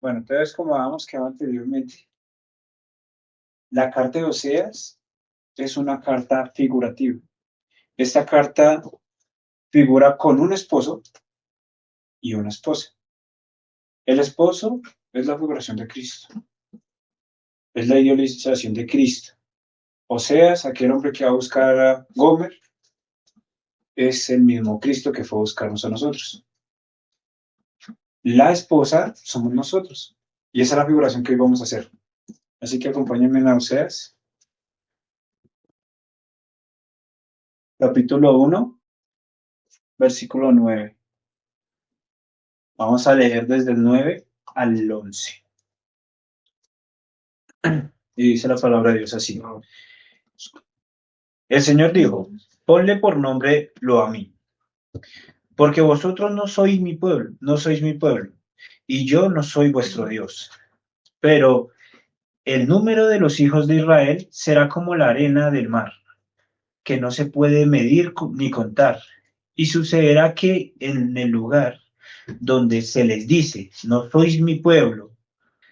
Bueno, entonces, como habíamos quedado anteriormente, la carta de Oseas es una carta figurativa. Esta carta figura con un esposo y una esposa. El esposo es la figuración de Cristo, es la idealización de Cristo. Oseas, aquel hombre que va a buscar a Gomer, es el mismo Cristo que fue a buscarnos a nosotros. La esposa somos nosotros. Y esa es la figuración que hoy vamos a hacer. Así que acompáñenme en Oseas, capítulo 1, versículo 9. Vamos a leer desde el 9 al 11. Y dice la palabra de Dios así. El Señor dijo, ponle por nombre lo a mí, porque vosotros no sois mi pueblo, no sois mi pueblo, y yo no soy vuestro Dios. Pero el número de los hijos de Israel será como la arena del mar, que no se puede medir ni contar. Y sucederá que en el lugar donde se les dice, no sois mi pueblo,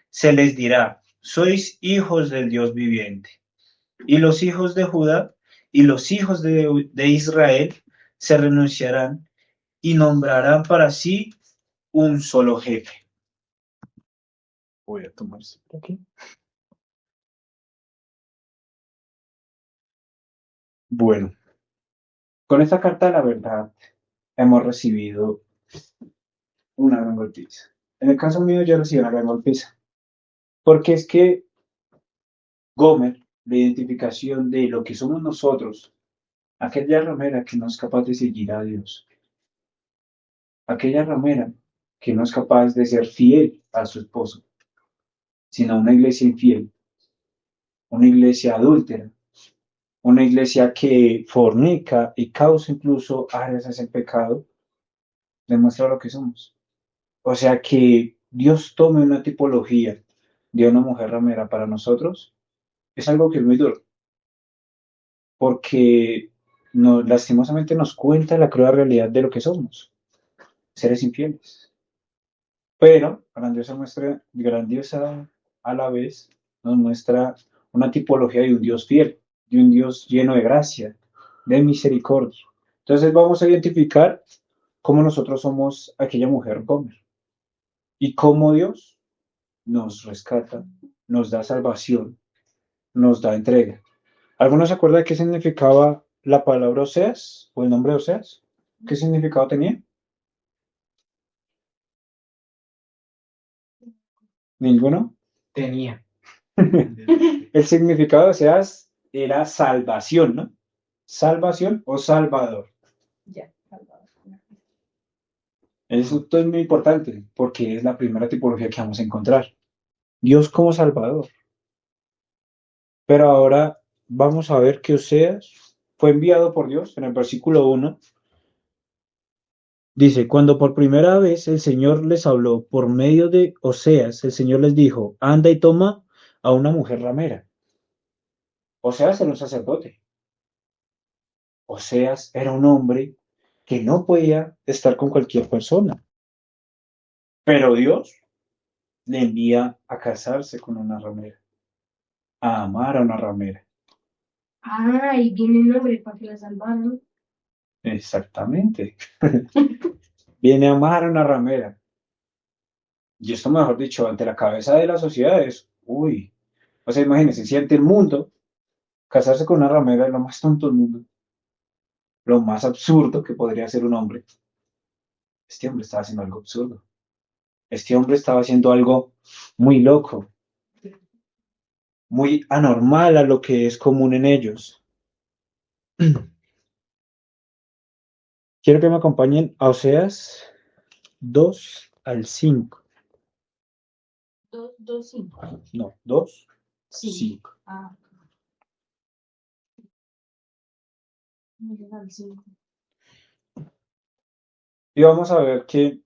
se les dirá, sois hijos del Dios viviente. Y los hijos de Judá y los hijos de Israel se renunciarán y nombrarán para sí un solo jefe. Voy a tomar por aquí. Bueno, con esta carta, la verdad, hemos recibido una gran golpiza. En el caso mío, yo recibí una gran golpiza. Porque es que Gomer, la identificación de lo que somos nosotros, aquella ramera que no es capaz de seguir a Dios, aquella ramera que no es capaz de ser fiel a su esposo, sino una iglesia infiel, una iglesia adúltera, una iglesia que fornica y causa incluso áreas hacia el pecado, demuestra lo que somos. O sea, que Dios tome una tipología de una mujer ramera para nosotros es algo que es muy duro, porque lastimosamente nos cuenta la cruda realidad de lo que somos, seres infieles. Pero grandiosa a la vez, nos muestra una tipología de un Dios fiel, de un Dios lleno de gracia, de misericordia. Entonces vamos a identificar cómo nosotros somos aquella mujer Gomer y cómo Dios nos rescata, nos da salvación, nos da entrega. ¿Alguno se acuerda de qué significaba la palabra Oseas o el nombre de Oseas? ¿Qué significado tenía? ¿Ninguno? Tenía. El significado de Oseas era salvación, ¿no? Salvación o salvador. Ya, Salvador. Eso es muy importante porque es la primera tipología que vamos a encontrar. Dios como salvador. Pero ahora vamos a ver que Oseas fue enviado por Dios en el versículo 1. Dice, cuando por primera vez el Señor les habló por medio de Oseas, el Señor les dijo, anda y toma a una mujer ramera. Oseas era un sacerdote. Oseas era un hombre que no podía estar con cualquier persona. Pero Dios le envía a casarse con una ramera, a amar a una ramera. Ah, y viene el nombre para que la salvaron. Exactamente. Viene a amar a una ramera. Y esto, mejor dicho, ante la cabeza de la sociedad es, uy, o sea, imagínense, si ante el mundo casarse con una ramera es lo más tonto del mundo, lo más absurdo que podría ser un hombre. Este hombre estaba haciendo algo absurdo. Este hombre estaba haciendo algo muy loco, muy anormal a lo que es común en ellos. Quiero que me acompañen a Oseas 2 al 5. Dos, cinco. No, 2, Cinco. 5. Ah, no llega al cinco. Y vamos a ver que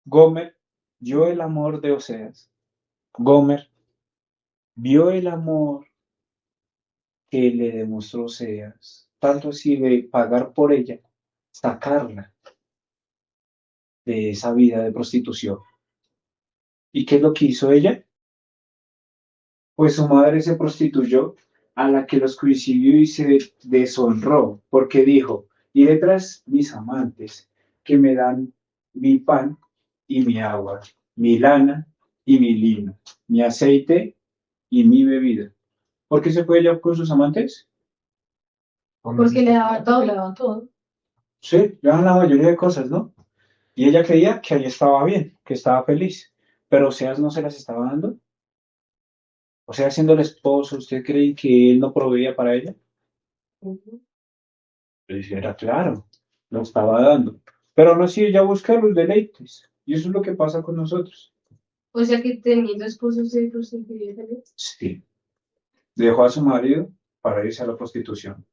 Gomer vio el amor de Oseas. Gomer vio el amor que le demostró Oseas, tanto así de pagar por ella, sacarla de esa vida de prostitución. ¿Y qué es lo que hizo ella? Pues su madre se prostituyó, a la que los coincidió y se deshonró, porque dijo, iré tras mis amantes, que me dan mi pan y mi agua, mi lana y mi lino, mi aceite y mi bebida. ¿Por qué se fue ella con sus amantes? Porque le daba todo. Le daban todo. Sí, le daban la mayoría de cosas, ¿no? Y ella creía que ahí estaba bien, que estaba feliz, pero Oseas no se las estaba dando. O sea, siendo el esposo, ¿usted cree que él no proveía para ella? Ujú. Pues era claro, lo estaba dando. Pero aún así ella busca los deleites. Y eso es lo que pasa con nosotros. O sea que teniendo esposos se prostituye también. Sí. Dejó a su marido para irse a la prostitución.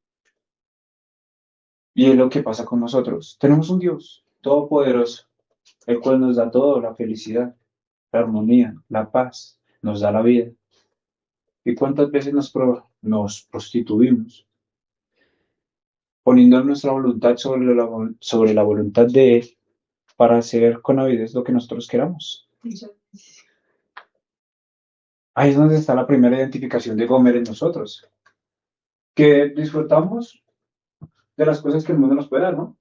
Y es lo que pasa con nosotros. Tenemos un Dios todopoderoso, el cual nos da todo, la felicidad, la armonía, la paz, nos da la vida. ¿Y cuántas veces nos prostituimos, poniendo nuestra voluntad sobre la voluntad de Él para hacer con avidez lo que nosotros queramos? Ahí es donde está la primera identificación de Gomer en nosotros, que disfrutamos de las cosas que el mundo nos puede dar, ¿no?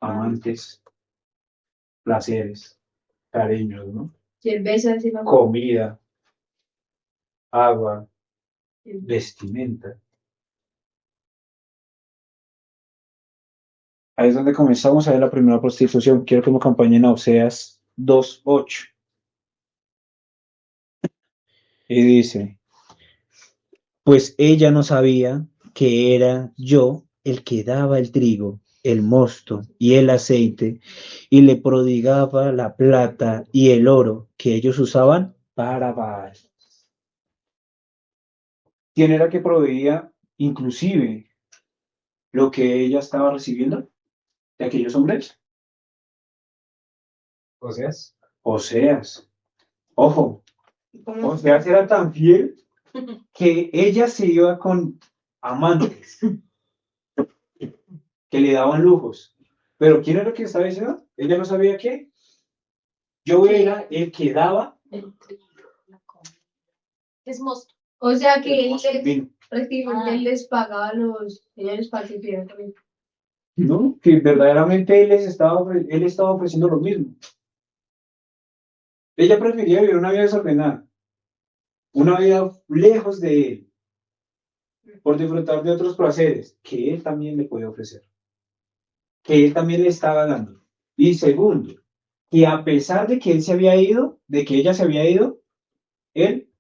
Amantes, placeres, cariños, ¿no? Cerveza, sí, Comida, agua, vestimenta. Ahí es donde comenzamos a ver la primera prostitución. Quiero que me acompañen a Oseas 2:8. Y dice, pues ella no sabía que era yo el que daba el trigo, el mosto y el aceite, y le prodigaba la plata y el oro que ellos usaban para Baal. ¿Quién era que proveía inclusive lo que ella estaba recibiendo de aquellos hombres? Oseas. Oseas. Ojo, ¿Cómo? Oseas era tan fiel que ella se iba con amantes que le daban lujos. Pero ¿quién era el que estaba diciendo? Ella no sabía qué. Yo era el que daba El trigo, la comida. Es mosto. O sea que él el vino. prácticamente él les pagaba a los señores para que hicieran también. ¿No? Que verdaderamente él estaba ofreciendo lo mismo. Ella prefería vivir una vida desordenada, una vida lejos de él, por disfrutar de otros placeres que él también le puede ofrecer, que él también le estaba dando. Y segundo, que a pesar de que él se había ido, de que ella se había ido, él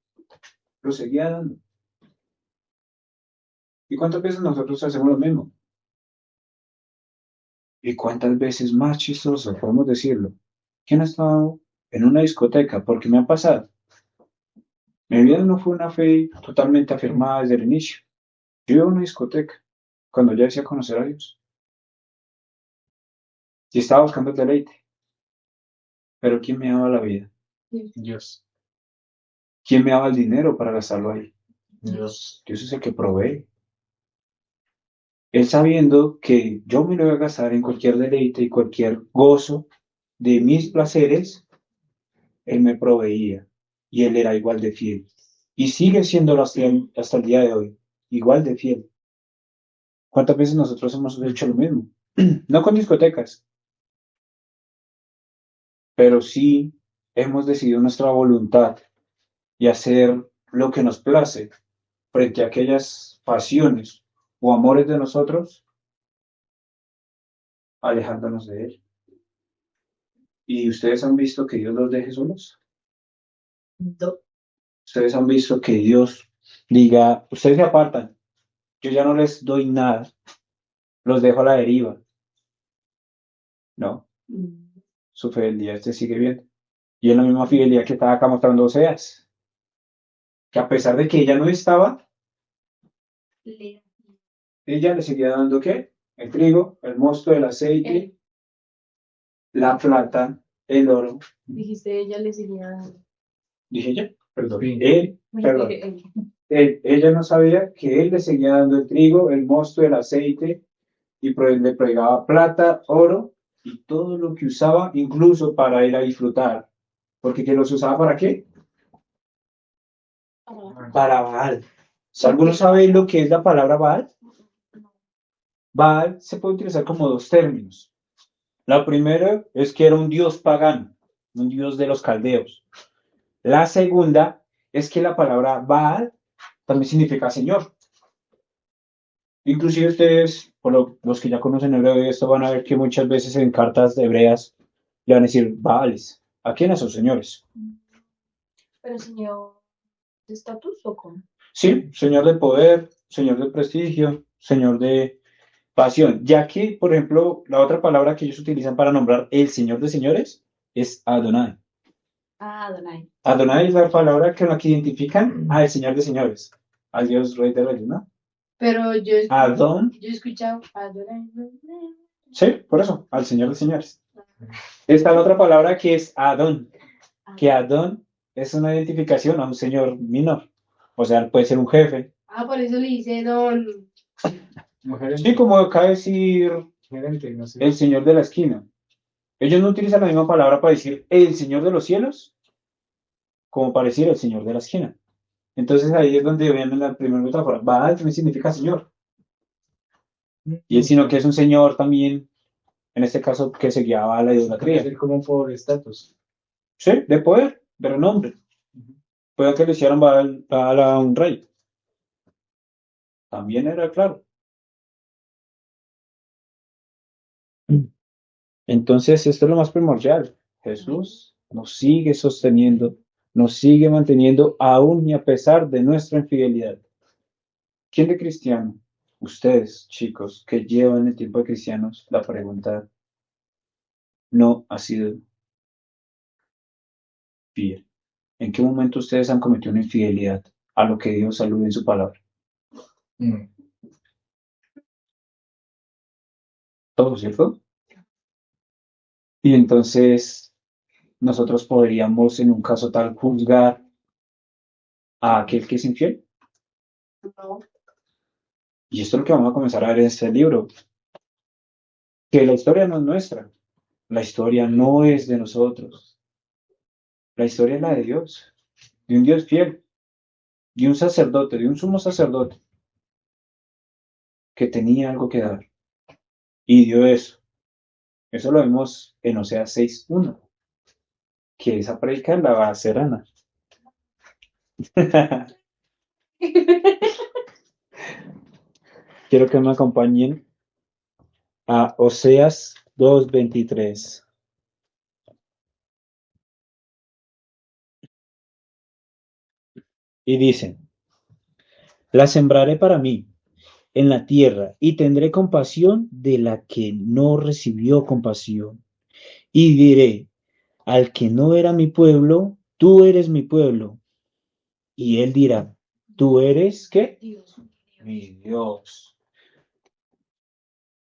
lo seguía dando. ¿Y cuántas veces nosotros hacemos lo mismo? ¿Y cuántas veces más chistoso, podemos decirlo? ¿Quién ha estado en una discoteca? Porque me ha pasado. Mi vida no fue una fe totalmente afirmada desde el inicio. Yo iba a una discoteca cuando ya decía conocer a Dios. Y estaba buscando el deleite. Pero ¿quién me daba la vida? Dios. ¿Quién me daba el dinero para gastarlo ahí? Dios. Dios es el que provee. Él sabiendo que yo me lo iba a gastar en cualquier deleite y cualquier gozo de mis placeres, Él me proveía. Y Él era igual de fiel. Y sigue siéndolo hasta el día de hoy. Igual de fiel. ¿Cuántas veces nosotros hemos hecho lo mismo? No con discotecas, pero sí hemos decidido nuestra voluntad y hacer lo que nos place frente a aquellas pasiones o amores de nosotros, alejándonos de Él. ¿Y ustedes han visto que Dios los deje solos? Do. Ustedes han visto que Dios diga, ustedes se apartan, yo ya no les doy nada, los dejo a la deriva. No, su fidelidad se sigue viendo. Y es la misma fidelidad que estaba acá mostrando Oseas, que a pesar de que ella no estaba, ella le seguía dando ¿qué? El trigo, el mosto, el aceite, la plata, el oro. Dijiste ella le seguía. Dije ella, perdón. Sí. Perdón. Ella no sabía que él le seguía dando el trigo, el mosto, el aceite, y le pregaba plata, oro y todo lo que usaba, incluso para ir a disfrutar Porque que los usaba ¿para qué? Ah, Para Baal. ¿Alguno sabe lo que es la palabra Baal? no. Baal se puede utilizar como dos términos. La primera es que era un dios pagano, un dios de los caldeos. La segunda es que la palabra Baal también significa Señor. Inclusive ustedes, los que ya conocen hebreo y esto, van a ver que muchas veces en cartas hebreas le van a decir Baales. ¿A quiénes son señores? Pero señor, ¿de estatus o cómo? Sí, señor de poder, señor de prestigio, señor de pasión. Ya que, por ejemplo, la otra palabra que ellos utilizan para nombrar el señor de señores es Adonai. Ah, Adonai. Adonai es la palabra con la que identifican al señor de señores, al Dios rey de reyes, ¿no? Pero Adón, yo he escuchado Adonai. sí, por eso, al señor de señores. Está la otra palabra que es Adón, que Adón es una identificación a un señor menor. O sea, puede ser un jefe. Ah, por eso le dice don. Un gerente. Sí, como acá decir Gerente, no sé. el señor de la esquina. Ellos no utilizan la misma palabra para decir el señor de los cielos como para decir el señor de la esquina. Entonces ahí es donde viene la primera metáfora. Baal también significa señor. Y el sino que es un señor también, en este caso, que se guiaba a la Puede idolatría. ser como por estatus. Sí, de poder, de renombre. Puede que le hicieran Baal a un rey. También era claro. Entonces, esto es lo más primordial. Jesús nos sigue sosteniendo, nos sigue manteniendo aún y a pesar de nuestra infidelidad. ¿Quién de cristiano? Ustedes, chicos, que llevan el tiempo de cristianos, la pregunta no ha sido fiel. ¿En qué momento ustedes han cometido una infidelidad a lo que Dios alude en su palabra? Mm. Todo, ¿cierto? Y entonces nosotros podríamos, en un caso tal, juzgar a aquel que es infiel. No. Y esto es lo que vamos a comenzar a ver en este libro, que la historia no es nuestra, la historia no es de nosotros, la historia es la de un Dios fiel, de un sacerdote, de un sumo sacerdote que tenía algo que dar y dio eso. Eso lo vemos en Oseas 6:1, que esa predica la va a hacer Ana. Quiero que me acompañen a Oseas 2:23. Y dice, la sembraré para mí en la tierra y tendré compasión de la que no recibió compasión. Y diré, al que no era mi pueblo, tú eres mi pueblo. Y él dirá, tú eres, ¿qué? Dios. Mi Dios.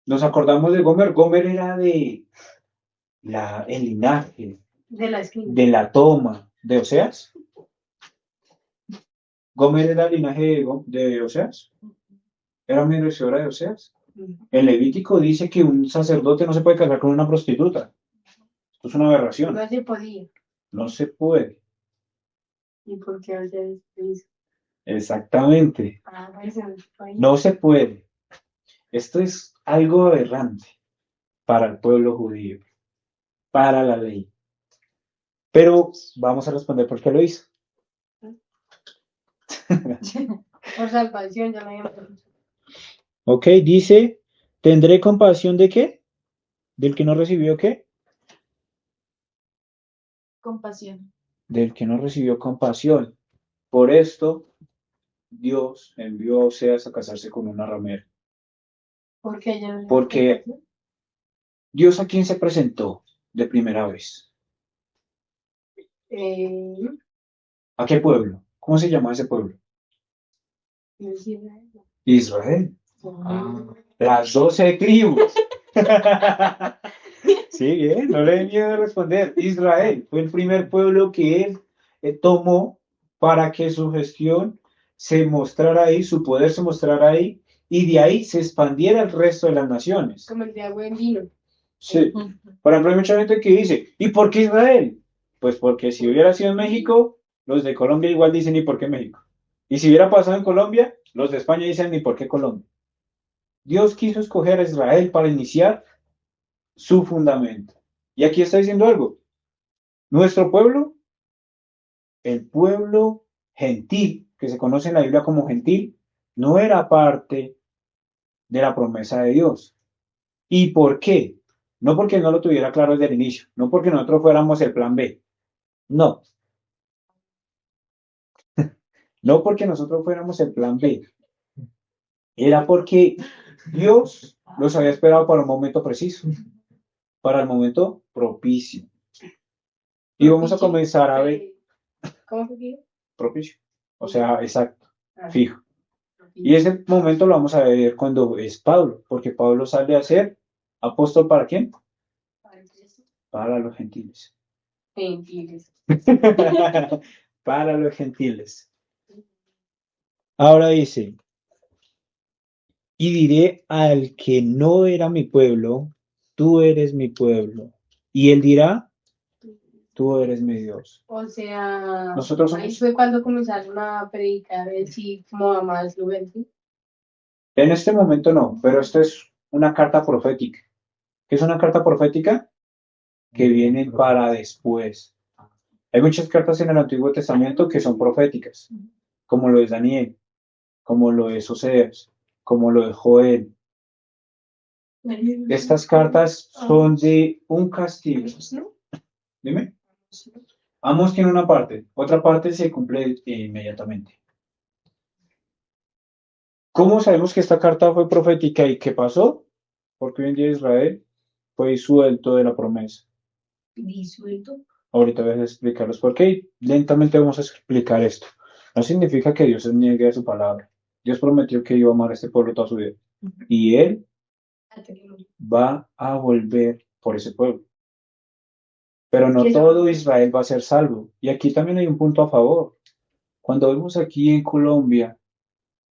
Nos acordamos de Gomer. Gomer era de el linaje, De la esquina. de la toma de Oseas. Gomer era el linaje de Oseas. Era merecedora de Oseas. El Levítico dice que un sacerdote no se puede casar con una prostituta. Esto es una aberración. No se podía. No se puede. ¿Y por qué o sea, hizo? Exactamente. Ah, pues ahí. No se puede. Esto es algo aberrante para el pueblo judío, para la ley. Pero vamos a responder por qué lo hizo. Por salvación, ya me habían. Ok, dice, ¿tendré compasión de qué? ¿Del que no recibió qué? Compasión. Del que no recibió compasión. Por esto, Dios envió a Oseas a casarse con una ramera. ¿Por qué ella no le Porque compasión? Dios a quién se presentó de primera vez. Eh, ¿A qué pueblo? ¿Cómo se llama ese pueblo? no es Israel. Israel. Ah. Las 12 tribus. Sí, bien, no le dé miedo de responder. Israel fue el primer pueblo que él tomó para que su gestión se mostrara ahí, su poder se mostrara ahí, y de ahí se expandiera el resto de las naciones. Como el de agua en vino. Sí. Por ejemplo, hay mucha gente que dice, ¿y por qué Israel? Pues porque si hubiera sido en México, los de Colombia igual dicen, ¿y por qué México? Y si hubiera pasado en Colombia, los de España dicen, ¿y por qué Colombia? Dios quiso escoger a Israel para iniciar su fundamento. Y aquí está diciendo algo. Nuestro pueblo, el pueblo gentil, que se conoce en la Biblia como gentil, no era parte de la promesa de Dios. ¿Y por qué? No porque no lo tuviera claro desde el inicio, no porque nosotros fuéramos el plan B, no, no porque nosotros fuéramos el plan B, era porque Dios los había esperado para un momento preciso, para el momento propicio. Y vamos a comenzar a ver ¿Cómo fue que? propicio, o sea, exacto, Ah, fijo. Y ese momento lo vamos a ver cuando es Pablo, porque Pablo sale a ser apóstol ¿para quién? Para los gentiles. Gentiles. Para los gentiles. Ahora dice, y diré al que no era mi pueblo, tú eres mi pueblo. Y él dirá, tú eres mi Dios. O sea, Nosotros ahí somos, fue cuando comenzaron a predicar el sí como más Lubensi. en este momento no, pero esto es una carta profética. ¿Qué es una carta profética? Que viene para después. Hay muchas cartas en el Antiguo Testamento que son proféticas, como lo es Daniel, como lo es Oseas, como lo es Joel. Estas cartas son de un castigo. Dime. Amos tiene una parte, otra parte se cumple inmediatamente. ¿Cómo sabemos que esta carta fue profética y qué pasó? Porque hoy en día Israel fue disuelto de la promesa. Disuelto. Ahorita voy a explicarlos por qué y lentamente vamos a explicar esto. No significa que Dios se niegue a su palabra. Dios prometió que iba a amar a este pueblo toda su vida. Y Él va a volver por ese pueblo. Pero no todo Israel va a ser salvo. Y aquí también hay un punto a favor. Cuando vemos aquí en Colombia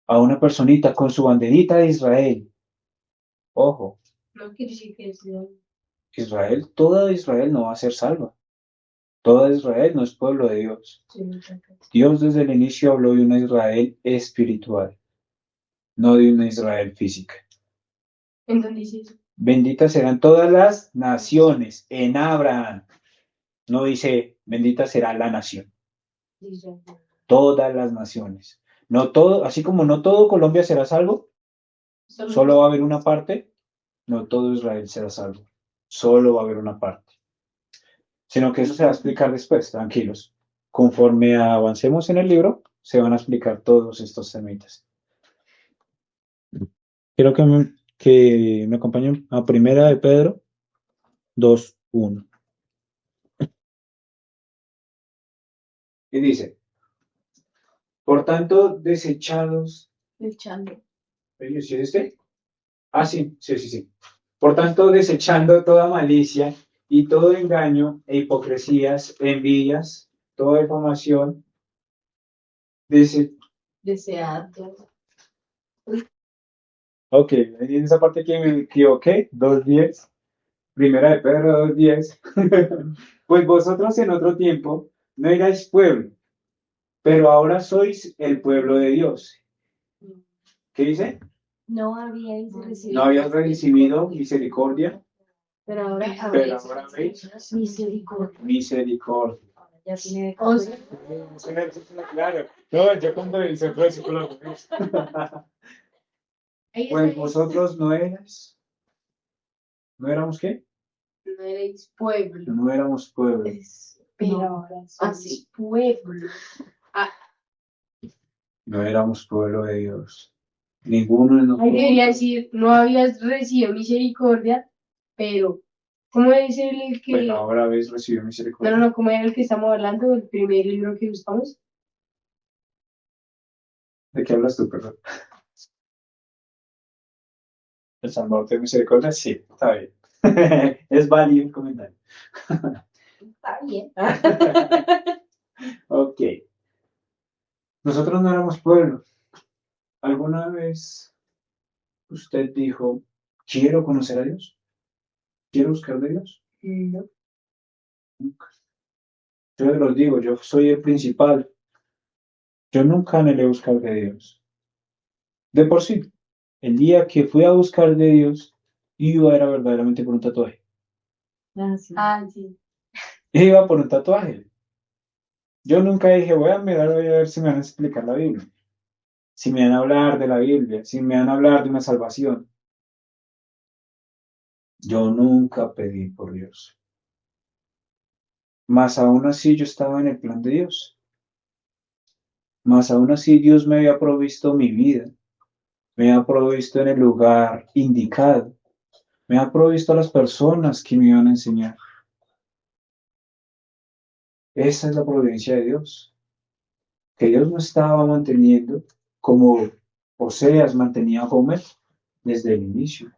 a una personita con su banderita de Israel, ojo, No quiere decir que es Israel, toda Israel no va a ser salva. Toda Israel no es pueblo de Dios. Dios desde el inicio habló de una Israel espiritual, no de una Israel física. ¿En dónde dice eso? Benditas serán todas las naciones en Abraham. No dice bendita será la nación. Dice. Todas las naciones. No todo, así como no todo Colombia será salvo, solo va a haber una parte, no todo Israel será salvo. Solo va a haber una parte. Sino que eso se va a explicar después, tranquilos. Conforme avancemos en el libro, se van a explicar todos estos temitas. Quiero que me acompañen a Primera de Pedro 2:1. Y dice, por tanto, desechados. Echando. ¿Sí es este? Ah, sí, sí, sí, sí. Por tanto, desechando toda malicia y todo engaño e hipocresías, envidias, toda difamación, dice, Deseando. ok, en esa parte que me equivoqué, 2:10, Primera de Pedro 2:10, pues vosotros en otro tiempo no erais pueblo, pero ahora sois el pueblo de Dios. ¿Qué dice? No habíais recibido. No habías recibido misericordia, Pero ahora pero ahora veis Misericordia. misericordia. Ya tiene O sea, Claro, no, yo cuando hice el versículo, pues vosotros no eras, ¿no éramos qué? no erais pueblo. No éramos pueblo, Pero No. ahora así pueblo. no éramos pueblo de Dios. Ninguno de Ahí nosotros. debería decir, no habías recibido misericordia, pero, ¿cómo es el que... Bueno, ahora habéis recibido No, misericordia. no, no, ¿cómo era el que estamos hablando? El primer libro que buscamos. ¿De qué hablas tú, perdón? ¿El Salvador de misericordia? Sí, está bien. Es válido el comentario. Está bien. Ok. Nosotros no éramos pueblo. ¿Alguna vez usted dijo, quiero conocer a Dios? ¿Quiero buscar de Dios? No. Nunca. Yo se los digo, yo soy el principal. Yo nunca anhelé buscar de Dios. De por sí, el día que fui a buscar de Dios, iba era verdaderamente por un tatuaje. Ah, sí. Ah, sí. Iba por un tatuaje. Yo nunca dije, voy a mirar, voy a ver si me van a explicar la Biblia, si me van a hablar de la Biblia, si me van a hablar de una salvación. Yo nunca pedí por Dios. Mas aún así yo estaba en el plan de Dios. Mas aún así Dios me había provisto mi vida, me había provisto en el lugar indicado, me había provisto a las personas que me iban a enseñar. Esa es la providencia de Dios, que Dios no estaba manteniendo como Oseas mantenía a Gomer desde el inicio.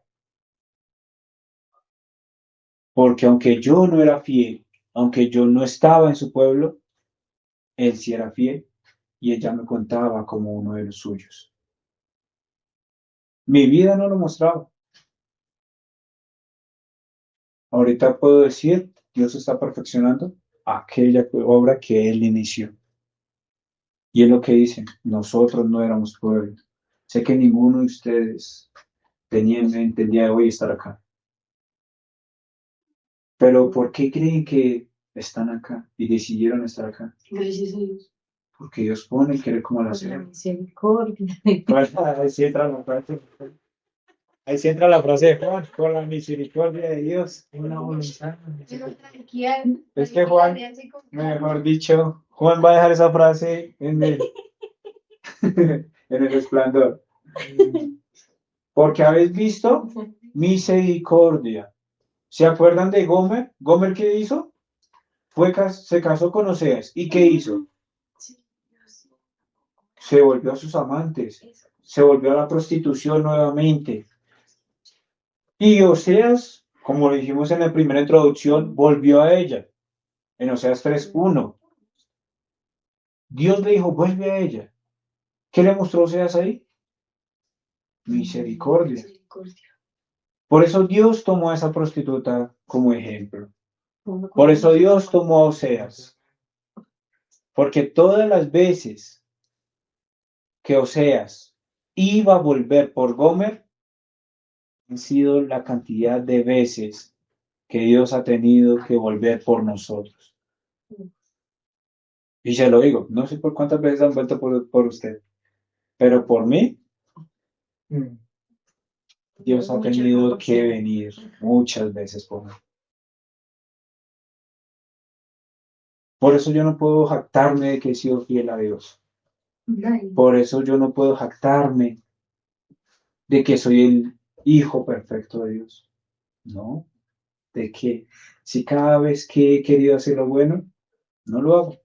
Porque aunque yo no era fiel, aunque yo no estaba en su pueblo, él sí era fiel y ella me contaba como uno de los suyos. Mi vida no lo mostraba. Ahorita puedo decir, Dios está perfeccionando aquella obra que Él inició. Y es lo que dicen, nosotros no éramos pueblo. Sé que ninguno de ustedes tenía en mente el día de hoy estar acá. Pero ¿por qué creen que están acá y decidieron estar acá? Gracias a Dios. Porque Dios pone el querer como la Por la hacer. misericordia. Ahí sí entra la frase. Ahí sí entra la frase de Juan, con la misericordia de Dios, una voluntad. Pero tranquila, Es que Juan, mejor dicho, Juan va a dejar esa frase en el resplandor. Porque habéis visto misericordia. ¿Se acuerdan de Gomer? ¿Gomer qué hizo? Se casó con Oseas. ¿Y qué hizo? Se volvió a sus amantes. Se volvió a la prostitución nuevamente. Y Oseas, como lo dijimos en la primera introducción, volvió a ella. En Oseas 3:1. Dios le dijo, vuelve a ella. ¿Qué le mostró Oseas ahí? Misericordia. Por eso Dios tomó a esa prostituta como ejemplo. Por eso Dios tomó a Oseas. Porque todas las veces que Oseas iba a volver por Gomer, han sido la cantidad de veces que Dios ha tenido que volver por nosotros. Y se lo digo, no sé por cuántas veces han vuelto por usted, pero por mí, Mm. Dios ha tenido que venir muchas veces por mí. Por eso yo no puedo jactarme de que he sido fiel a Dios. Por eso yo no puedo jactarme de que soy el hijo perfecto de Dios. No, de que si cada vez que he querido hacer lo bueno, no lo hago.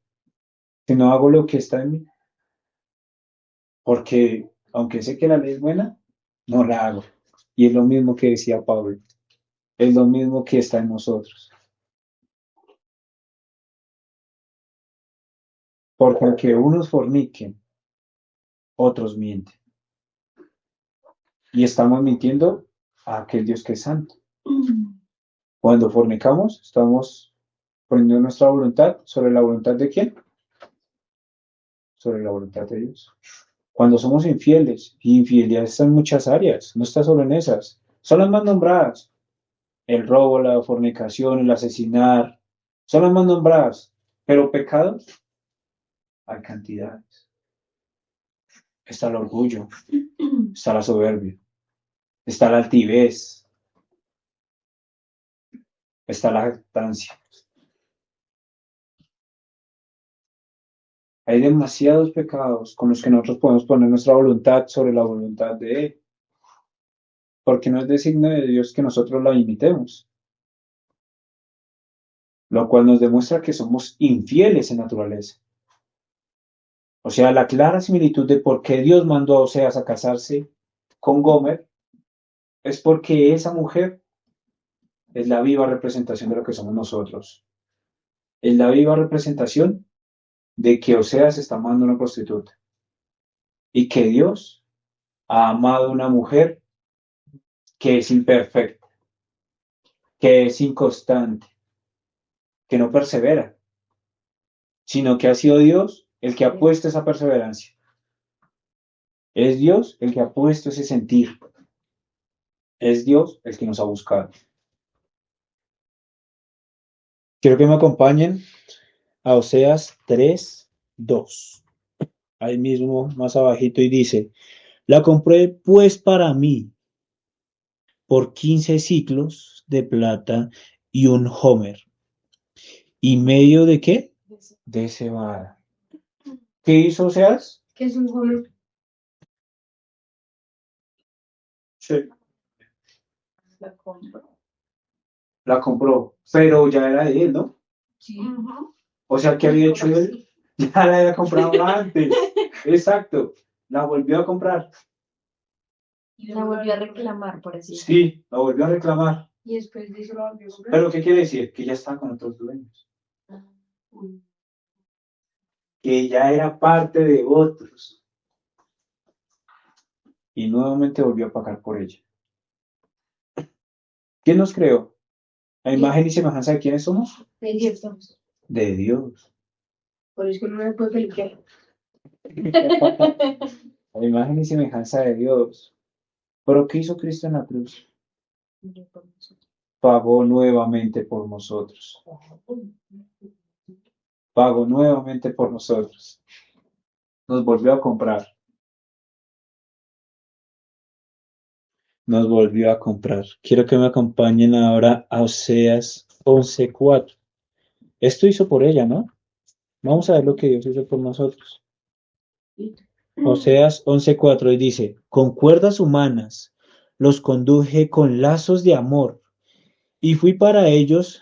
Si no hago lo que está en mí. Porque aunque sé que la ley es buena, no la hago. Y es lo mismo que decía Pablo. Es lo mismo que está en nosotros. Porque aunque unos forniquen, otros mienten. Y estamos mintiendo a aquel Dios que es santo. Cuando fornicamos, estamos poniendo nuestra voluntad sobre la voluntad de quién? Sobre la voluntad de Dios. Cuando somos infieles, y infidelidad está en muchas áreas, no está solo en esas, son las más nombradas. El robo, la fornicación, el asesinar, son las más nombradas. Pero pecados, hay cantidades. Está el orgullo, está la soberbia, está la altivez, está la jactancia. Hay demasiados pecados con los que nosotros podemos poner nuestra voluntad sobre la voluntad de Él, porque no es designio de Dios que nosotros la imitemos, lo cual nos demuestra que somos infieles en naturaleza. O sea, la clara similitud de por qué Dios mandó a Oseas a casarse con Gomer es porque esa mujer es la viva representación de lo que somos nosotros. Es la viva representación de que Oseas está amando a una prostituta y que Dios ha amado a una mujer que es imperfecta, que es inconstante, que no persevera. sino que ha sido Dios el que ha puesto esa perseverancia. Es Dios el que ha puesto ese sentir. Es Dios el que nos ha buscado. Quiero que me acompañen a Oseas 3:2. Ahí mismo, más abajito, y dice, la compré pues para mí por 15 ciclos de plata y un homer. ¿Y medio de qué? De cebada. ¿Qué hizo Oseas? Que es un joven. Sí. La compro. La compró, pero ya era de él, ¿no? Sí. O sea, ¿qué había hecho él? Ya la había comprado antes. Exacto. La volvió a comprar. La volvió a reclamar, por así decirlo. Sí, la volvió a reclamar. Y después de eso lo volvió a comprar. ¿Pero qué quiere decir? Que ya estaba con otros dueños. Uy. Que ya era parte de otros. Y nuevamente volvió a pagar por ella. ¿Quién nos creó? ¿A imagen y semejanza de quiénes somos? De Dios. De Dios. Por eso no me puedo pelear. A imagen y semejanza de Dios. ¿Pero qué hizo Cristo en la cruz? Pagó nuevamente por nosotros. Pagó nuevamente por nosotros. Nos volvió a comprar. Nos volvió a comprar. Quiero que me acompañen ahora a Oseas 11:4. Esto hizo por ella, ¿no? Vamos a ver lo que Dios hizo por nosotros. Oseas 11:4 y dice, con cuerdas humanas los conduje con lazos de amor y fui para ellos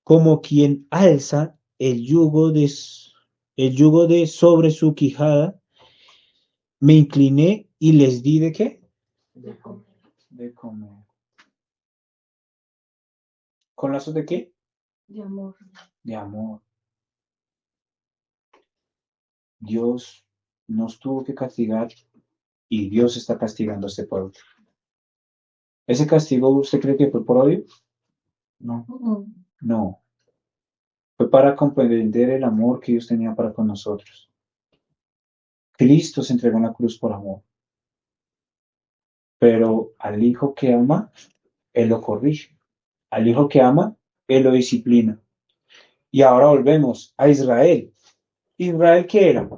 como quien alza el yugo de sobre su quijada. Me incliné y les di ¿de qué? De comer. De comer. ¿Con lazos de qué? De amor. De amor. Dios nos tuvo que castigar y Dios está castigando a este pueblo. ¿Ese castigo usted cree que fue por odio? No, no. Fue para comprender el amor que Dios tenía para con nosotros. Cristo se entregó en la cruz por amor. Pero al hijo que ama, Él lo corrige. Al hijo que ama, Él lo disciplina. Y ahora volvemos a Israel. ¿Israel qué era?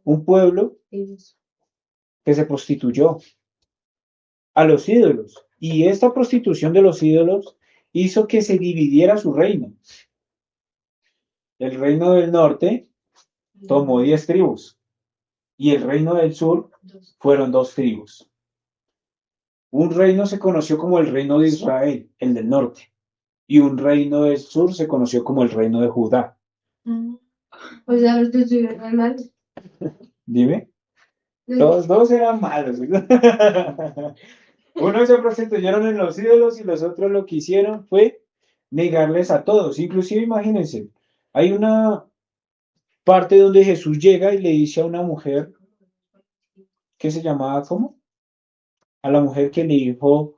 Un pueblo que se prostituyó a los ídolos. Y esta prostitución de los ídolos hizo que se dividiera su reino. El reino del norte tomó 10 tribus y el reino del sur fueron 2 tribus. Un reino se conoció como el reino de Israel, el del norte, y un reino del sur se conoció como el reino de Judá. O sea, los dos eran malos. Dime. Los dos eran malos. Unos se prostituyeron en los ídolos y los otros lo que hicieron fue negarles a todos. Inclusive, imagínense, hay una parte donde Jesús llega y le dice a una mujer que se llamaba ¿cómo? A la mujer que le dijo,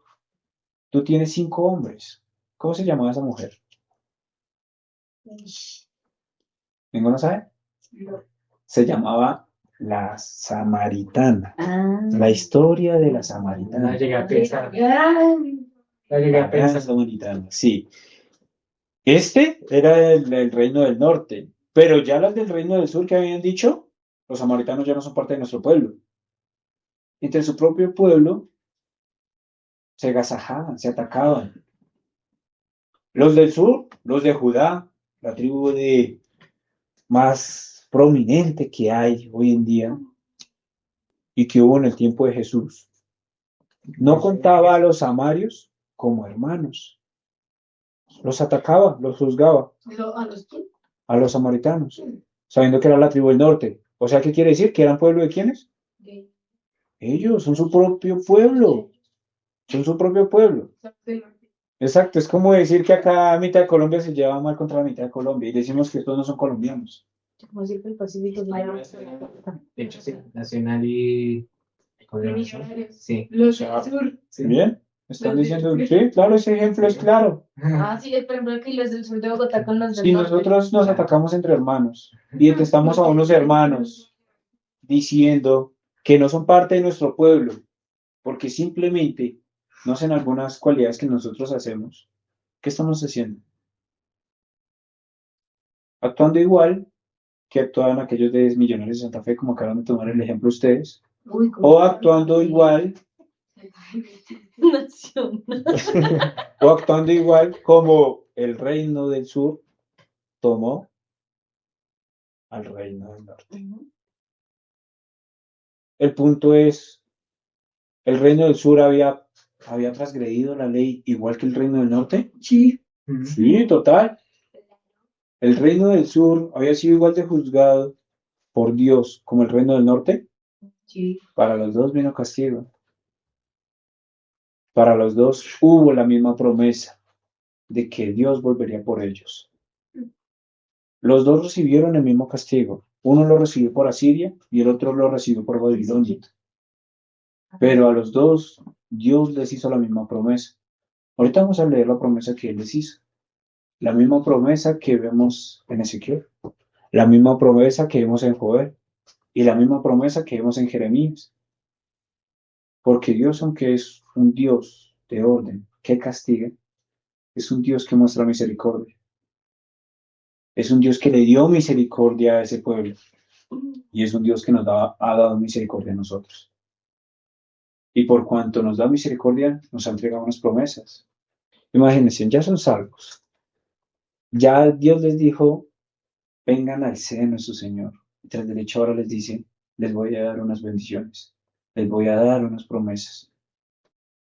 tú tienes 5 hombres. ¿Cómo se llamaba esa mujer? ¿Ninguno sabe? Se llamaba la Samaritana. La historia de la No Samaritana. llegué a pensar. Ay, No llegué a La pensar. Samaritana, sí. Este era el reino del norte, pero ya las del reino del sur que habían dicho, los samaritanos ya no son parte de nuestro pueblo. Entre su propio pueblo se agasajaban, se atacaban. Los del sur, los de Judá, la tribu más prominente que hay hoy en día y que hubo en el tiempo de Jesús, no contaba a los samarios como hermanos. Los atacaba, los juzgaba ¿a los qué? a los samaritanos, sabiendo que era la tribu del norte. O sea, ¿qué quiere decir? ¿Que eran pueblo de quiénes? Ellos, son su propio pueblo. Son su propio pueblo. Exacto, es como decir que acá mitad de Colombia se lleva mal contra la mitad de Colombia y decimos que estos no son colombianos. Como decir que el Pacífico De hecho, sí. Nacional y. Millonarios. Sí. Los del sur. Sí. ¿Bien? Están Los del diciendo, sur. sí, claro, ese ejemplo es claro. Ah, sí, es por ejemplo que los del sur de Bogotá con los del Si norte. nosotros nos atacamos entre hermanos y detestamos a unos hermanos diciendo que no son parte de nuestro pueblo, porque simplemente no hacen algunas cualidades que nosotros hacemos, ¿qué estamos haciendo? Actuando igual que actúan aquellos de Millonarios de Santa Fe, como acaban de tomar el ejemplo ustedes, Uy, o actuando igual, Nacional. o actuando igual como el reino del sur tomó al reino del norte. El punto es, ¿el reino del sur había transgredido la ley igual que el reino del norte? sí. Sí, total. ¿El reino del sur había sido igual de juzgado por Dios como el reino del norte? Sí. Para los dos vino castigo. Para los dos hubo la misma promesa de que Dios volvería por ellos. Los dos recibieron el mismo castigo. Uno lo recibió por Asiria y el otro lo recibió por Babilonia. Pero a los dos Dios les hizo la misma promesa. Ahorita vamos a leer la promesa que Él les hizo. La misma promesa que vemos en Ezequiel. La misma promesa que vemos en Joel. Y la misma promesa que vemos en Jeremías. Porque Dios, aunque es un Dios de orden que castiga, es un Dios que muestra misericordia. Es un Dios que le dio misericordia a ese pueblo. Y es un Dios que ha dado misericordia a nosotros. Y por cuanto nos da misericordia, nos ha entregado unas promesas. Imagínense, ya son salvos. Ya Dios les dijo, vengan al seno de su Señor. Y tras derecho ahora les dice, les voy a dar unas bendiciones. Les voy a dar unas promesas.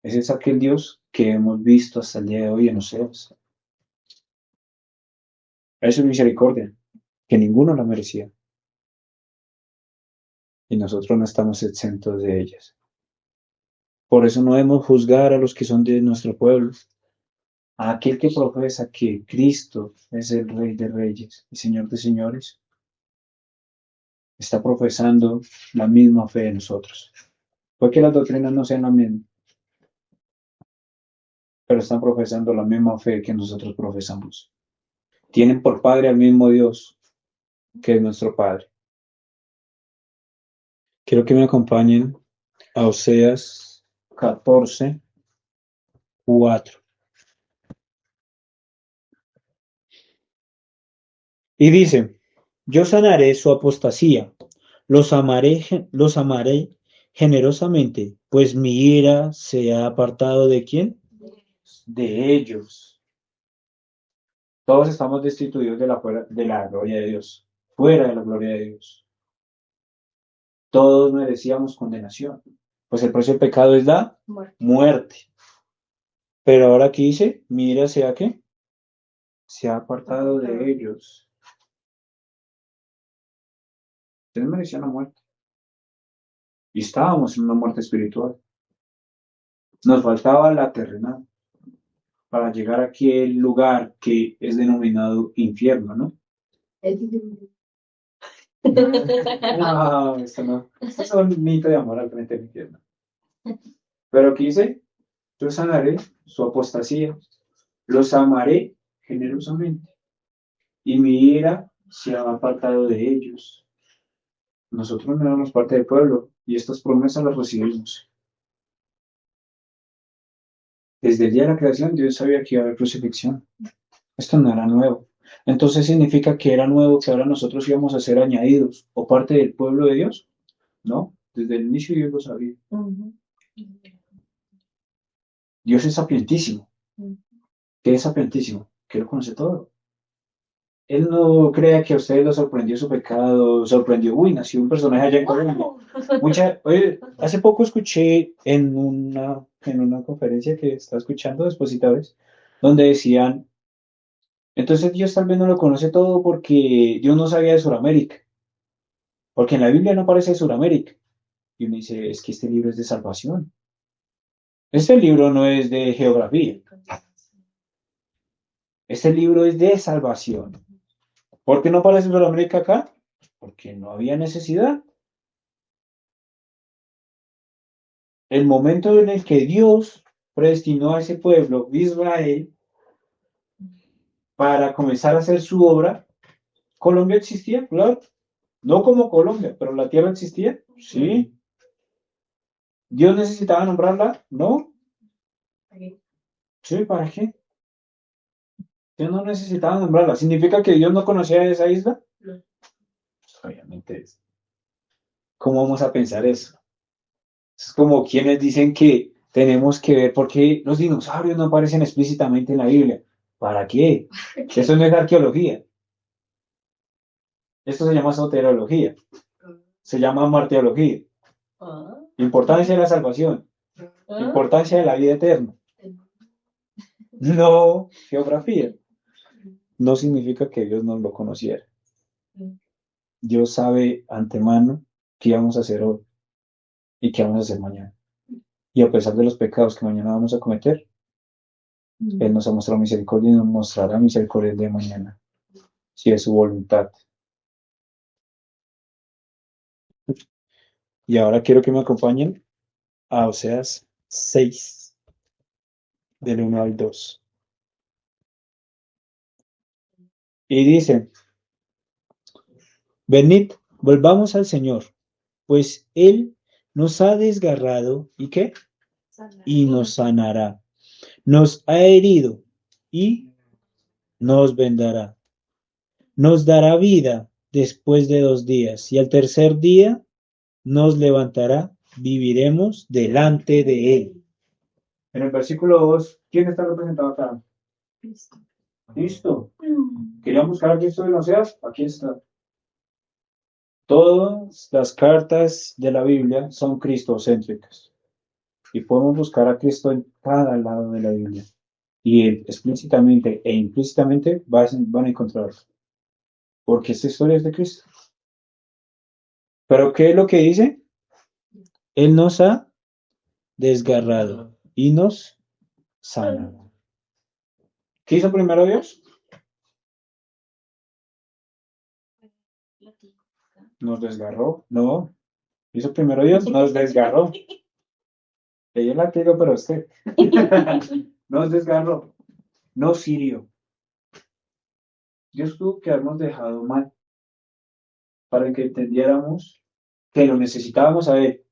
Ese es aquel Dios que hemos visto hasta el día de hoy en Oseas. Eso es misericordia, que ninguno la merecía. Y nosotros no estamos exentos de ellas. Por eso no debemos juzgar a los que son de nuestro pueblo, a aquel que profesa que Cristo es el Rey de Reyes y Señor de Señores, está profesando la misma fe de nosotros. Puede que las doctrinas no sean las mismas, pero están profesando la misma fe que nosotros profesamos. Tienen por Padre al mismo Dios que es nuestro Padre. Quiero que me acompañen a Oseas 14:4. Y dice, yo sanaré su apostasía, los amaré generosamente, pues mi ira se ha apartado ¿de quién? De ellos. Todos estamos destituidos de la gloria de Dios, fuera de la gloria de Dios. Todos merecíamos condenación, pues el precio del pecado es la muerte. Pero ahora aquí dice, mi ira se ha ¿qué? Se ha apartado de ellos. Ustedes merecían la muerte. Y estábamos en una muerte espiritual. Nos faltaba la terrenal para llegar a aquel lugar que es denominado infierno, ¿no? No, esto no. Esto es un mito de amor al frente del infierno. Pero aquí dice, yo sanaré su apostasía, los amaré generosamente, y mi ira se ha apartado de ellos. Nosotros no éramos parte del pueblo, y estas promesas las recibimos. Desde el día de la creación, Dios sabía que iba a haber crucifixión. Esto no era nuevo. Entonces significa que era nuevo que ahora nosotros íbamos a ser añadidos o parte del pueblo de Dios. No, desde el inicio Dios lo sabía. Dios es sapientísimo. ¿Qué es sapientísimo? Que lo conoce todo. Él no crea que a ustedes lo sorprendió su pecado, sorprendió, uy, nació un personaje allá en Colombia. Oye, hace poco escuché en una conferencia que estaba escuchando de expositores, donde decían, entonces Dios tal vez no lo conoce todo porque Dios no sabía de Sudamérica, porque en la Biblia no aparece Sudamérica. Y uno dice, es que este libro es de salvación. Este libro no es de geografía. Este libro es de salvación. ¿Por qué no aparece Sudamérica acá? Porque no había necesidad. El momento en el que Dios predestinó a ese pueblo, Israel, para comenzar a hacer su obra, Colombia existía, claro. No como Colombia, pero la tierra existía, sí. ¿Dios necesitaba nombrarla? No. Sí, ¿para qué? Dios no necesitaba nombrarla. ¿Significa que Dios no conocía esa isla? No. Pues, obviamente es. ¿Cómo vamos a pensar eso? Es como quienes dicen que tenemos que ver por qué los dinosaurios no aparecen explícitamente en la Biblia. ¿Para qué? Eso no es arqueología. Esto se llama soterología. Se llama marteología. Ah, Importancia de la salvación. ah. Importancia de la vida eterna. No, geografía. No significa que Dios no lo conociera. Dios sabe antemano qué vamos a hacer hoy y qué vamos a hacer mañana. Y a pesar de los pecados que mañana vamos a cometer, Él nos ha mostrado misericordia y nos mostrará misericordia el día de mañana, si es su voluntad. Y ahora quiero que me acompañen a Oseas 6, del 1 al 2. Y dice, venid, volvamos al Señor, pues Él nos ha desgarrado, ¿y qué? Y nos sanará. Nos ha herido y nos vendará. Nos dará vida después de 2 días, y al tercer día nos levantará, viviremos delante de Él. En el versículo 2, ¿quién está representado acá? Cristo. ¿Querían buscar a Cristo en Oseas? Aquí está. Todas las cartas de la Biblia son cristocéntricas. Y podemos buscar a Cristo en cada lado de la Biblia. Y explícitamente e implícitamente van a encontrarlo. Porque esta historia es de Cristo. Pero ¿qué es lo que dice? Él nos ha desgarrado y nos sana. ¿Qué hizo primero Dios? Nos desgarró. No. Hizo primero Dios, nos desgarró. Ella la quiero, pero usted. Nos desgarró. Nos hirió. Dios tuvo que habernos dejado mal para que entendiéramos que lo necesitábamos a Él.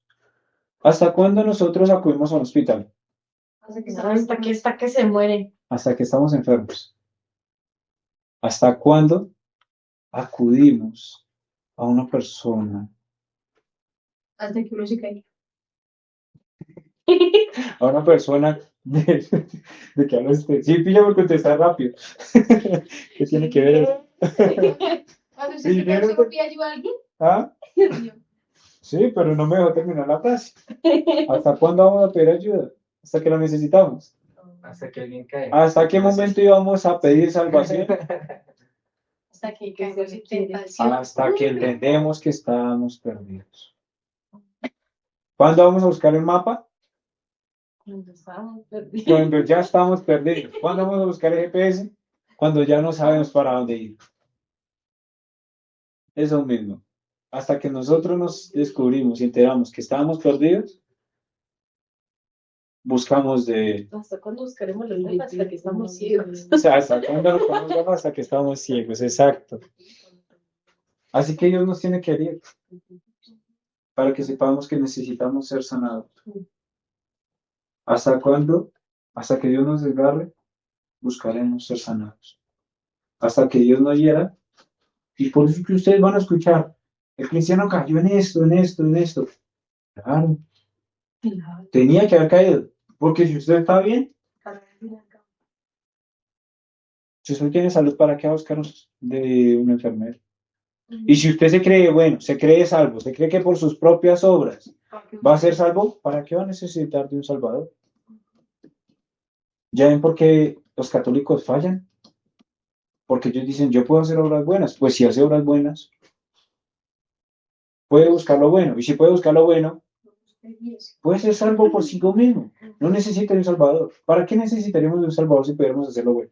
¿Hasta cuándo nosotros acudimos a un hospital? Hasta que se muere. Hasta que estamos enfermos. ¿Hasta cuándo acudimos a una persona? Hasta que uno se cae. A una persona de que habla usted. Sí, pilla por contestar rápido. ¿Qué tiene que ver eso? Cuando usted se cae, ¿usted pide ayuda a alguien? ¿Ah? Dios mío. Sí, pero no me dejó terminar la frase. ¿Hasta cuándo vamos a pedir ayuda? Hasta que lo necesitamos. Hasta que alguien cae. ¿Hasta qué momento íbamos a pedir salvación? Hasta que caemos en tentación. Hasta que entendemos que estábamos perdidos. ¿Cuándo vamos a buscar el mapa? Cuando estábamos perdidos. Cuando ya estamos perdidos. ¿Cuándo vamos a buscar el GPS? Cuando ya no sabemos para dónde ir. Eso mismo. Hasta que nosotros nos descubrimos y enteramos que estábamos perdidos, buscamos de Él. Hasta cuando buscaremos la luz, hasta que estamos ciegos. O sea, hasta cuándo nos conocemos, hasta que estamos ciegos, exacto. Así que Dios nos tiene que herir para que sepamos que necesitamos ser sanados. ¿Hasta cuándo? Hasta que Dios nos desgarre, buscaremos ser sanados. Hasta que Dios nos hiera. Y por eso que ustedes van a escuchar, el cristiano cayó en esto, en esto, en esto. Claro, tenía que haber caído. Porque si usted está bien, si usted tiene salud, ¿para qué va a buscar de un enfermero? Y si usted se cree, bueno, se cree salvo, se cree que por sus propias obras va a ser salvo, ¿para qué va a necesitar de un salvador? ¿Ya ven por qué los católicos fallan? Porque ellos dicen, yo puedo hacer obras buenas. Pues si hace obras buenas, puede buscar lo bueno. Y si puede buscar lo bueno, puede ser salvo por sí mismo. No necesita de un salvador. ¿Para qué necesitaríamos de un salvador si pudiéramos hacer lo bueno?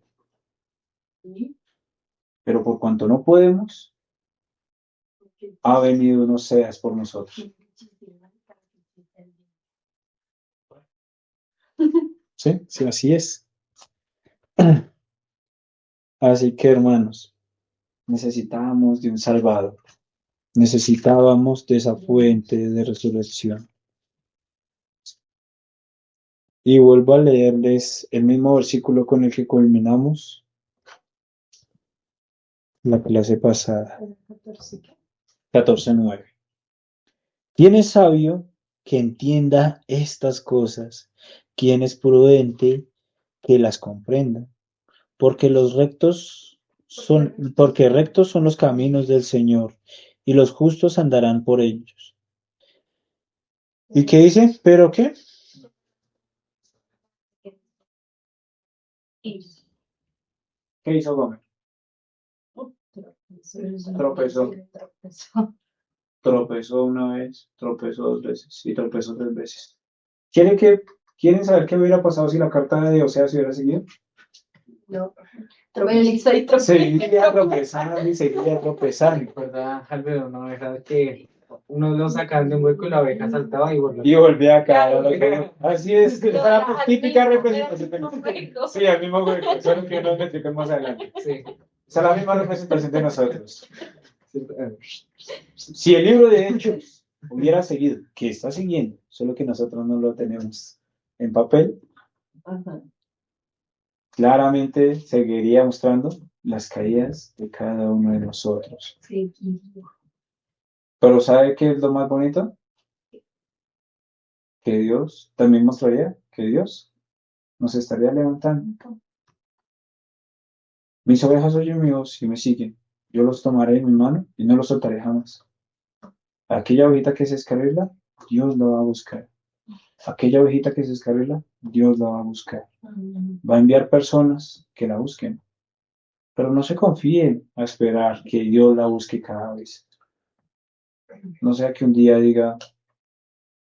Pero por cuanto no podemos, ha venido no seas por nosotros. O ¿Sí? Sí, así es. Así que, hermanos, necesitábamos de un Salvador. Necesitábamos de esa fuente de resurrección. Y vuelvo a leerles el mismo versículo con el que culminamos la clase pasada, 14:9. ¿Quién es sabio que entienda estas cosas? ¿Quién es prudente que las comprenda? Porque rectos son los caminos del Señor, y los justos andarán por ellos. ¿Y qué dice? ¿Pero qué? ¿Qué hizo Gómez? Tropezó. Tropezó una vez, tropezó dos veces y tropezó tres veces. ¿Quieren saber qué hubiera pasado si la carta de Oseas se hubiera seguido? No. Tropezó y tropezó. Seguiría tropezando y seguiría tropezando. ¿Verdad, Albedo? No, era que uno lo sacaban de un hueco y la abeja saltaba y volvía. Y volví a caer. Así es, la típica representación. Sí, al mismo hueco, solo que nos metemos más adelante. Sí. Esa es la misma representación de nosotros. Si el libro de Hechos hubiera seguido, que está siguiendo, solo que nosotros no lo tenemos en papel, claramente seguiría mostrando las caídas de cada uno de nosotros. Sí. Pero ¿sabe qué es lo más bonito? Que Dios también mostraría que Dios nos estaría levantando. Mis ovejas oyen mi voz y me siguen. Yo los tomaré en mi mano y no los soltaré jamás. Aquella ovejita que se escarrila, Dios la va a buscar. Aquella ovejita que se escarrila, Dios la va a buscar. Va a enviar personas que la busquen. Pero no se confíen a esperar que Dios la busque cada vez. No sea que un día diga,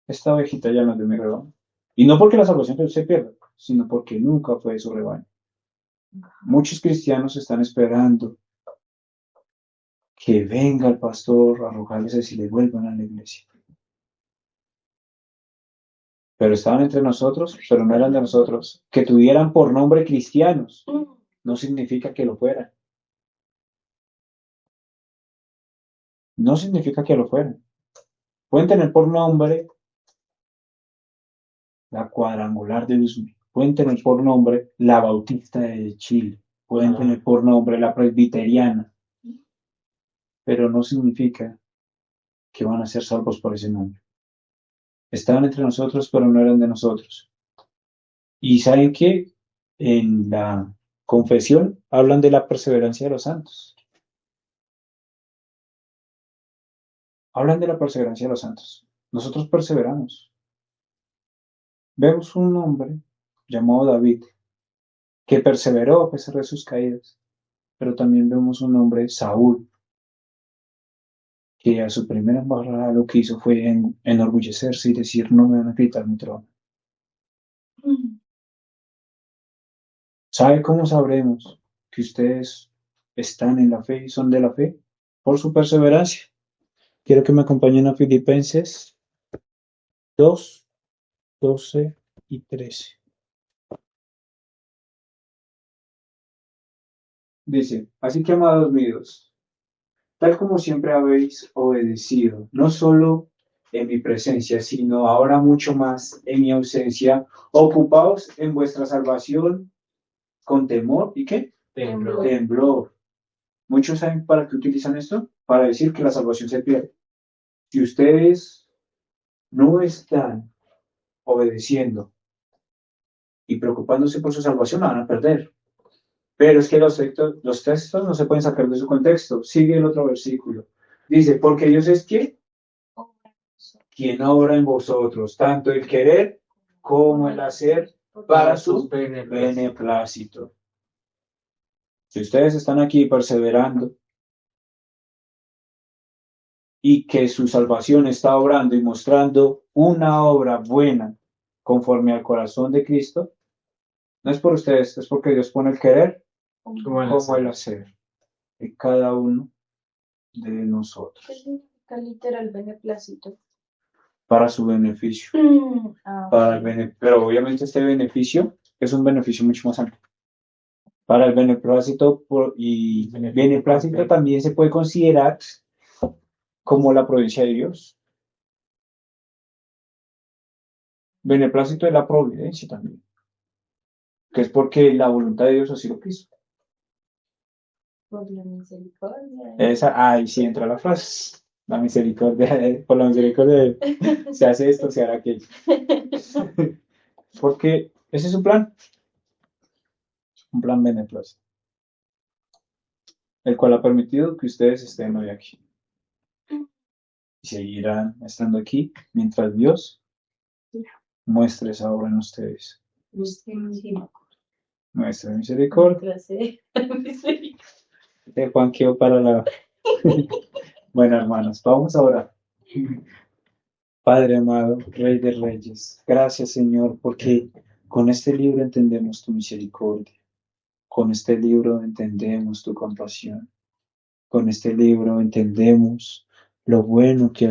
esta ovejita ya no es de mi rebaño. Y no porque la salvación se pierda, sino porque nunca fue de su rebaño. Muchos cristianos están esperando que venga el pastor a arrojarles y les vuelvan a la iglesia. Pero estaban entre nosotros, pero no eran de nosotros. Que tuvieran por nombre cristianos no significa que lo fueran. No significa que lo fueran. Pueden tener por nombre la Cuadrangular de Usme. Pueden tener por nombre la Bautista de Chile. Pueden tener por nombre la Presbiteriana. Pero no significa que van a ser salvos por ese nombre. Estaban entre nosotros, pero no eran de nosotros. Y saben que en la confesión hablan de la perseverancia de los santos. Hablan de la perseverancia de los santos. Nosotros perseveramos. Vemos un hombre llamado David que perseveró a pesar de sus caídas, pero también vemos un hombre, Saúl, que a su primera embajada lo que hizo fue enorgullecerse y decir, no me van a quitar mi trono. ¿Sabe cómo sabremos que ustedes están en la fe y son de la fe? Por su perseverancia. Quiero que me acompañen a Filipenses 2, 12 y 13. Dice, así que amados míos, tal como siempre habéis obedecido, no solo en mi presencia, sino ahora mucho más en mi ausencia, ocupaos en vuestra salvación con temor y ¿qué? Temblor. Temblor. ¿Muchos saben para qué utilizan esto? Para decir que la salvación se pierde. Si ustedes no están obedeciendo y preocupándose por su salvación, la van a perder. Pero es que los textos no se pueden sacar de su contexto. Sigue el otro versículo. Dice, porque Dios es quien obra en vosotros, tanto el querer como el hacer para su beneplácito. Si ustedes están aquí perseverando y que su salvación está obrando y mostrando una obra buena conforme al corazón de Cristo, no es por ustedes, es porque Dios pone el querer como el hacer en cada uno de nosotros. ¿Qué significa literal beneplácito? Para su beneficio. Pero obviamente este beneficio es un beneficio mucho más amplio. Para el beneplácito y beneplácito también se puede considerar como la providencia de Dios. Beneplácito es la providencia también, que es porque la voluntad de Dios así lo quiso. Por la misericordia. Ahí sí entra la frase. La misericordia, por la misericordia se hace esto, se hará aquello. Porque ese es un plan beneplácito, el cual ha permitido que ustedes estén hoy aquí. Y seguirán estando aquí mientras Dios muestre esa obra en ustedes. Usted misericordia. Nuestra misericordia. Juan quedó para la... Bueno, hermanos, vamos a orar. Padre amado, Rey de Reyes, gracias Señor, porque con este libro entendemos tu misericordia, con este libro entendemos tu compasión, con este libro entendemos lo bueno que